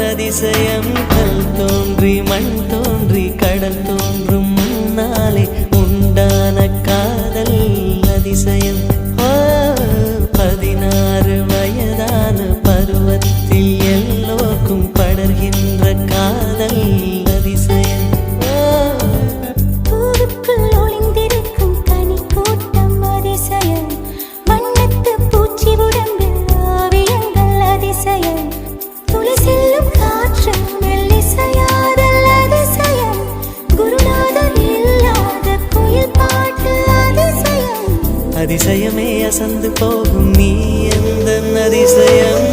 அதிசயம் கல் தோன்றி மண் தோன்றி கடல் தோன்றும் முன்னாலே உண்டான காதல் அதிசயம். 16 வயதான பருவத்தில் எல்லோருக்கும் படர்கின்ற காதல் அதிசயம். பூவுக்குள் ஒளிந்திருக்கும் கனி கூட்டம் அதிசயம். வண்ணத்து பூச்சி உடம்பில் ஓவியங்கள் அதிசயம். துளி செல்லும் காற்று மெல்லிசையாதல் அதிசயம். குருநாதர் இல்லாத குயில் பாட்டு அதிசயம். அதிசயமே அசந்து போகும் நீ எந்த அதிசயம்.